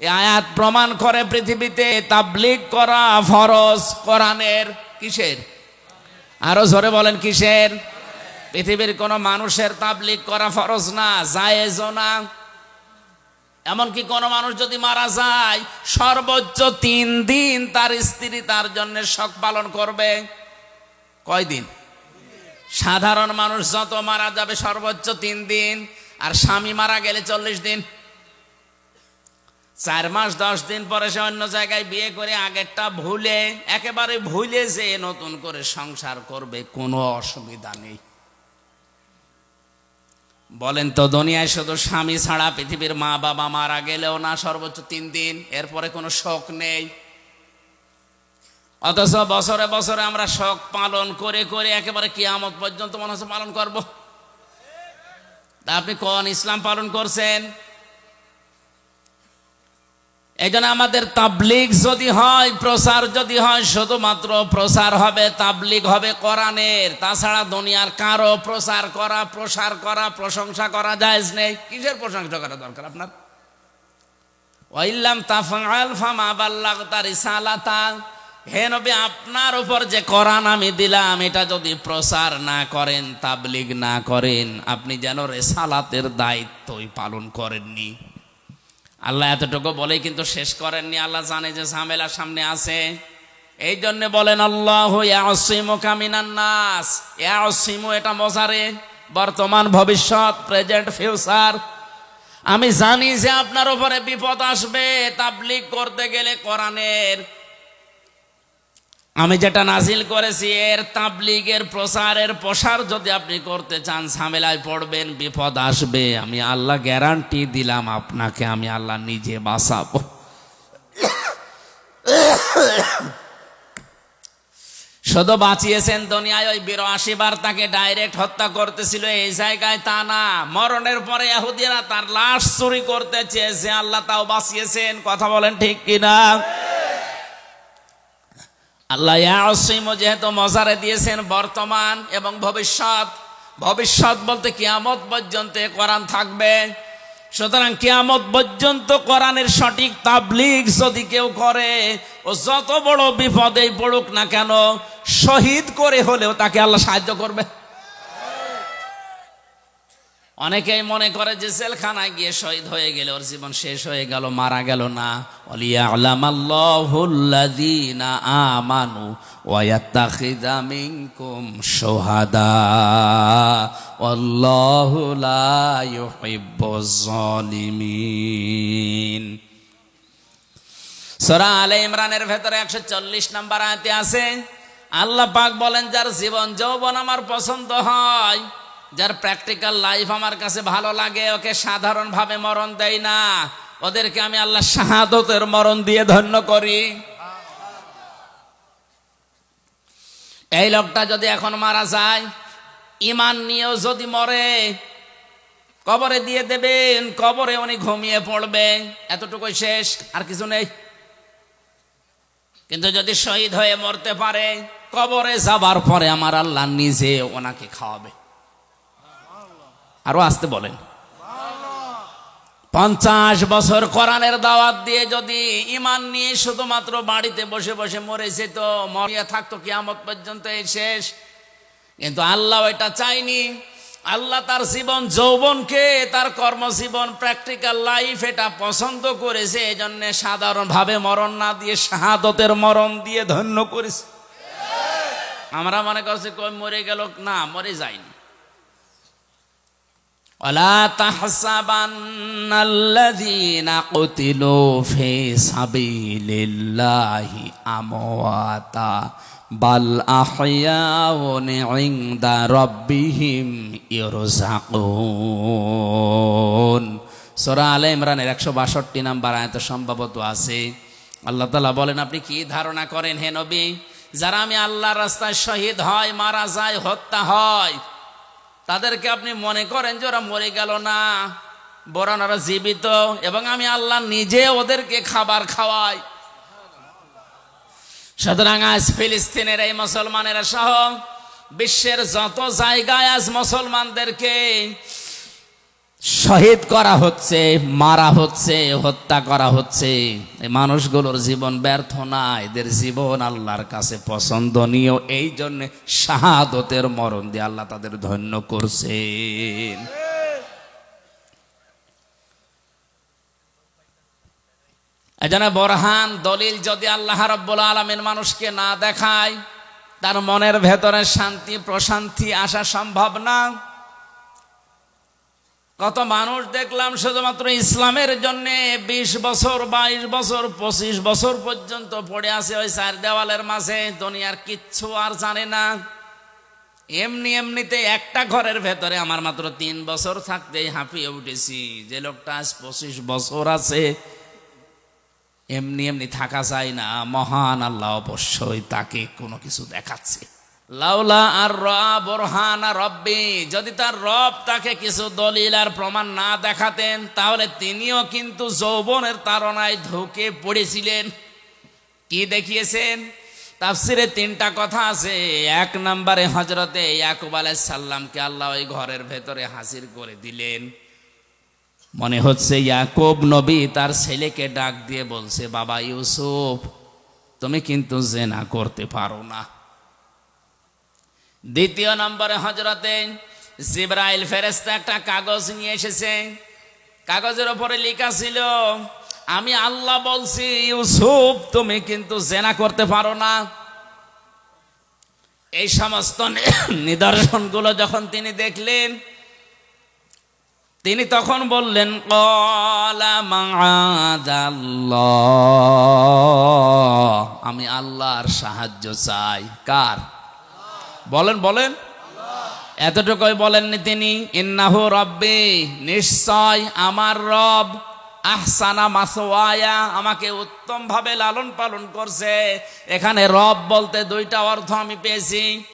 এই আয়াত প্রমাণ করে পৃথিবীতে তাবলীগ করা ফরজ কোরআনের। কিসের? আরো জোরে বলেন কিসের? পৃথিবীর কোন মানুষের তাবলীগ করা ফরজ না, জায়েজও না। এমনকি কোন মানুষ যদি মারা যায় সর্বোচ্চ 3 দিন তার স্ত্রী তার জন্য শোক পালন করবে। কয় দিন? সাধারণ মানুষ যত মারা যাবে সর্বোচ্চ 3 দিন, আর স্বামী মারা গেলে 40 দিন। 4 মাস 10 দিন পরে সে অন্য জায়গায় বিয়ে করে আগেরটা ভুলে, একেবারে ভুলে যে নতুন করে সংসার করবে, কোনো অসুবিধা নেই। বলেন তো, দুনিয়ায় শুধু স্বামী ছাড়া পৃথিবীর মা বাবা মারা গেলেও না সর্বোচ্চ 3 দিন, এরপরে কোনো শোক নেই। অথচ বছরে বছরে আমরা শোক পালন করে করে একেবারে কিয়ামত পর্যন্ত মনে হচ্ছে পালন করব। তা আপনি কোন ইসলাম পালন করছেন? এই জন্য আমাদের তাবলীগ যদি হয়, প্রচার যদি হয়, শুধুমাত্র প্রচার হবে, তাবলীগ হবে কোরআনের। তাছাড়া দুনিয়ার কারো প্রচার করা, প্রসার করা, প্রশংসা করা জায়েজ নেই। কিসের প্রশংসা করা দরকার আপনার? ওয়াইল্লাম তাফআল ফামা বাল্লাগতা রিসালাতা। হে নবী, আপনার উপর যে কোরআন আমি দিলাম, এটা যদি প্রচার না করেন, তাবলীগ না করেন, আপনি যেন রিসালাতের দায়িত্বই পালন করেননি। আল্লাহ এতটুকু বলেই কিন্তু শেষ করেননি। আল্লাহ জানে যে ঝামেলা সামনে আছে, এই জন্য বলেন আল্লাহু ইয়াসিমুকা মিনান নাস। ইয়াসিমু এটা মোজারে, বর্তমান, ভবিষ্যৎ, প্রেজেন্ট, ফিউচার। আমি জানি যে আপনার উপরে বিপদ আসবে তাবলীগ করতে গেলে কোরআনের। আমি যেটা নাজিল করেছি এর তাবলীগের প্রচারের প্রসার যদি আপনি করতে চান, ঝামেলায় পড়বেন, বিপদ আসবে। আমি আল্লাহ গ্যারান্টি দিলাম আপনাকে, আমি আল্লাহ নিজে বাঁচাবো। শুধু বাঁচিয়েছেন দুনিয়ায়, ওই 82 বার তাকে ডাইরেক্ট হত্যা করতেছিল, এই জায়গায় তা না। মরণের পরে ইহুদিরা তার লাশ চুরি করতে চেয়েছে, আল্লাহ তাও বাঁচিয়েছেন। কথা বলেন ঠিক কিনা? আল্লাহ ইয়াসিমু যেহেতু মজারে দিয়েছেন বর্তমান এবং ভবিষ্যৎ, ভবিষ্যৎ বলতে কিয়ামত পর্যন্ত কোরআন থাকবে। সুতরাং কিয়ামত পর্যন্ত কোরআনের সঠিক তাবলীগ যদি কেউ করে, ও যত বড় বিপদেই পড়ুক না কেন, শহীদ করে হলেও তাকে আল্লাহ সাহায্য করবে। অনেকেই মনে করে যে জেলখানায় গিয়ে শহীদ হয়ে গেলে ওর জীবন শেষ হয়ে গেল, মারা গেল না। ওয়ালিয়ালামাল্লাহুল্লাযীনা আমানু ওয়া ইয়াত্তাখিযা মিনকুম শুহাদা ওয়াল্লাহু লা ইউহিব্বুজ জালিমিন। সূরা আলে ইমরানের ভেতরে 140 নম্বর আয়াতে আছে, আল্লাহ পাক বলেন, যার জীবন যৌবন আমার পছন্দ হয়, যার প্র্যাকটিক্যাল লাইফ আমার কাছে ভালো লাগে, ওকে সাধারণভাবে মরণ দেয় না, ওদেরকে আমি আল্লাহ শাহাদতের মরণ দিয়ে ধন্য করি। এই লোকটা যদি এখন মারা যায়, ঈমান নিয়েও যদি মরে, কবরে দিয়ে দেবেন, কবরে উনি ঘুমিয়ে পড়বে, এতটুকুই শেষ, আর কিছু নেই। কিন্তু যদি শহীদ হয়ে মরতে পারে, কবরে যাবার পরে আমার আল্লাহ নিজে ওনাকে খাওয়াবে। আরো আসতে বলেন। 50 বছর কোরআনের দাওয়াত দিয়ে যদি ঈমান নিয়ে শুধুমাত্র বাড়িতে বসে বসে মরেছে, তো মরিয়া থাকতো কিয়ামত পর্যন্ত, এই শেষ। কিন্তু আল্লাহ এটা চাইনি। আল্লাহ তার জীবন যৌবনকে, তার কর্মজীবন, প্র্যাকটিক্যাল লাইফ এটা পছন্দ করেছে। এই জন্য সাধারণভাবে মরণ না দিয়ে শাহাদতের মরণ দিয়ে ধন্য করেছে। আমরা মনে করছি কই মরে গেল, না, মরে যায়নি। ওয়ালা তাহসাবান্নাল্লাযীনা কুতিলু ফি সাবিলিল্লাহি আমওয়াতা বাল আহইয়াউন ইনদা রাব্বিহিম ইরযাকুন। সূরা আলে ইমরানের 162 নম্বর আয়াতে সম্ভবত আছে। আল্লাহ তাআলা বলেন, আপনি কি ধারণা করেন হে নবী, যারা আমি আল্লাহর রাস্তায় শহীদ হয়, মারা যায়, হত্যা হয়, তাদেরকে আপনি মনে করেন যে ওরা মরে গেল না, বরং ওরা জীবিত, এবং আমি আল্লাহ নিজে ওদেরকে খাবার খাওয়াই। সুতরাং আজ ফিলিস্তিনের এই মুসলমানেরা সহ বিশ্বের যত জায়গায় আজ মুসলমানদেরকে শহীদ করা হচ্ছে, মারা হচ্ছে, হত্যা করা হচ্ছে। এই মানুষগুলোর জীবন ব্যর্থ না, এদের জীবন আল্লাহর কাছে পছন্দনীয়। এই জন্য শাহাদতের মরণ দিয়ে আল্লাহ তাদের ধন্য করছেন। এজন্য বরহান দলিল যদি আল্লাহ রাব্বুল আলামিন মানুষকে না দেখায়, তার মনের ভেতরে শান্তি প্রশান্তি আসা সম্ভব না। কত মানুষ দেখলাম শুধুমাত্র ইসলামের জন্য 20 বছর 22 বছর 25 বছর পর্যন্ত পড়ে আছে ওই চার দেওয়ালের মাঝে, দুনিয়ার কিচ্ছু আর জানে না। এমনিতে একটা ঘরের ভেতরে আমার মাত্র 3 বছর থাকতেই হাঁপিয়ে উঠেছি। যে লোকটা আজ 25 বছর আছে, এমনি থাকা যায় না। মহান আল্লাহ অবশ্যই তাকে কোনো কিছু দেখাচ্ছে। লাউলা আর বুরহান রব্বি, যদি তার রব তাকে কিছু দলিল আর প্রমাণ না দেখাতেন, তাহলে তিনিও কিন্তু যৌবনের তাড়নায় ঢুকে পড়েছিলেন। কি দেখিয়েছেন? তাফসিরে 3টা কথা আছে। 1 নম্বরে হযরতে ইয়াকুব আলাইহিস সালামকে আল্লাহ ওই ঘরের ভেতরে হাজির করে দিলেন। মনে হচ্ছে ইয়াকুব নবী তার ছেলেকে ডাক দিয়ে বলছে, বাবা ইউসুফ, তুমি কিন্তু জিনা করতে পারো না। 2 নম্বরে হযরতে জিবরাইল ফেরেশতা একটা কাগজ নিয়ে এসেছে। কাগজের উপরে লেখা ছিল, আমি আল্লাহ বলছি ইউসুফ তুমি কিন্তু জিনা করতে পারো না। এই সমস্ত নিদর্শনগুলো যখন তিনি দেখলেন, তিনি তখন বললেন, ক্বালা মাআযাল্লাহ, আমি আল্লাহর সাহায্য চাই। কার? বলেন এতটুকুই বলেননি তিনি, ইন্নাহু রব্বি, নিশ্চয় আমার রব, আহসানা মাসওয়ায়া, আমাকে উত্তম ভাবে লালন পালন করছে। এখানে রব বলতে 2টা অর্থ আমি পেয়েছি।